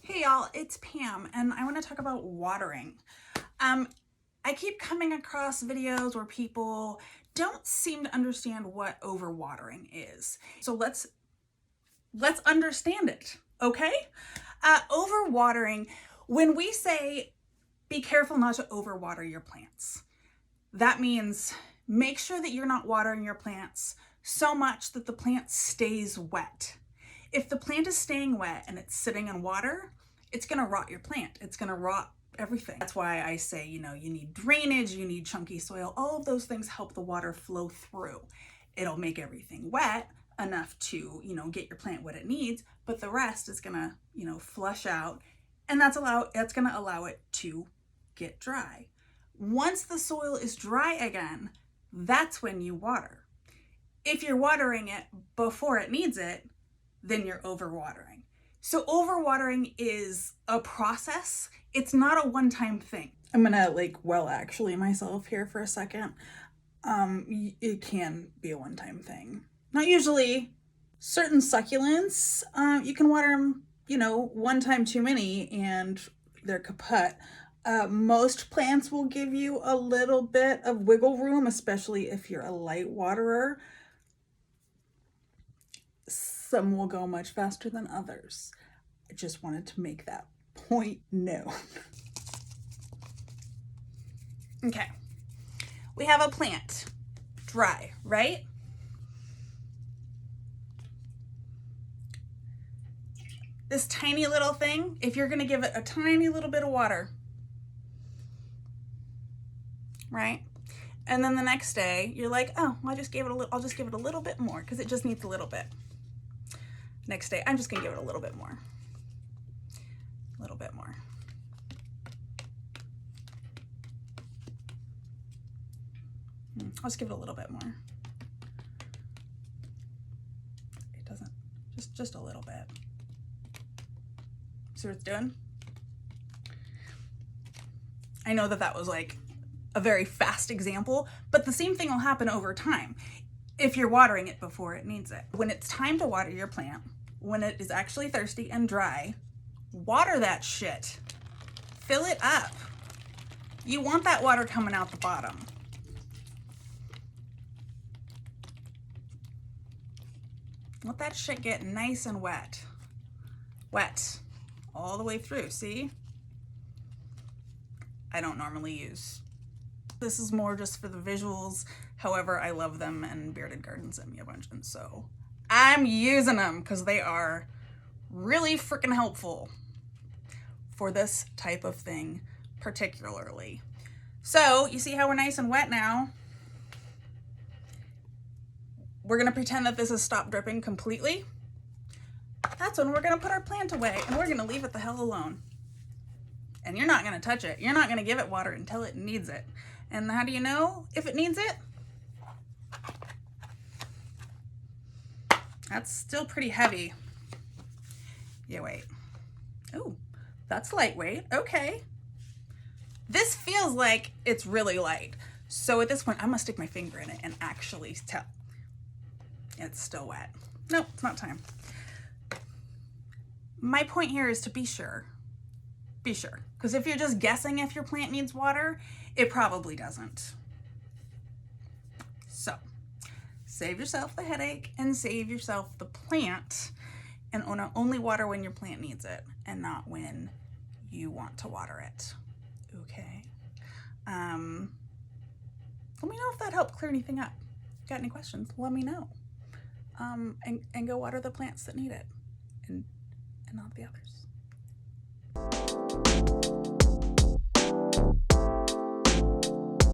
Hey y'all, it's Pam and I want to talk about watering. I keep coming across videos where people don't seem to understand what overwatering is. So let's understand it, okay? Overwatering, when we say be careful not to overwater your plants, that means make sure that you're not watering your plants so much that the plant stays wet. If the plant is staying wet and it's sitting in water, it's gonna rot your plant. It's gonna rot everything. That's why I say, you need drainage, you need chunky soil. All of those things help the water flow through. It'll make everything wet enough to, get your plant what it needs, but the rest is gonna, flush out, and that's gonna allow it to get dry. Once the soil is dry again, that's when you water. If you're watering it before it needs it, then you're overwatering. So overwatering is a process. It's not a one-time thing. I'm gonna actually myself here for a second. It can be a one-time thing. Not usually. Certain succulents, you can water them, one time too many and they're kaput. Most plants will give you a little bit of wiggle room, especially if you're a light waterer. Some will go much faster than others. I just wanted to make that point known. Okay, we have a plant, dry, right? This tiny little thing, if you're gonna give it a tiny little bit of water, right? And then the next day you're like, oh, I'll just give it a little bit more because it just needs a little bit. Next day, I'm just gonna give it a little bit more. A little bit more. I'll just give it a little bit more. It doesn't, just a little bit. See what it's doing? I know that was like a very fast example, but the same thing will happen over time if you're watering it before it needs it. When it's time to water your plant, when it is actually thirsty and dry, water that shit. Fill it up. You want that water coming out the bottom. Let that shit get nice and wet. Wet. All the way through, see? I don't normally use. This is more just for the visuals. However, I love them and Bearded Garden sent me a bunch, and so I'm using them because they are really freaking helpful for this type of thing particularly. So you see how we're nice and wet now? We're gonna pretend that this has stopped dripping completely. That's when we're gonna put our plant away and we're gonna leave it the hell alone. And you're not gonna touch it. You're not gonna give it water until it needs it. And how do you know if it needs it? That's still pretty heavy. Yeah, wait. Oh, that's lightweight. Okay. This feels like it's really light. So at this point, I'm gonna stick my finger in it and actually tell. It's still wet. Nope, it's not time. My point here is to be sure. Be sure. Because if you're just guessing if your plant needs water, it probably doesn't. So, save yourself the headache and save yourself the plant, and only water when your plant needs it and not when you want to water it. Okay. Let me know if that helped clear anything up. Got any questions? Let me know. And go water the plants that need it and not the others.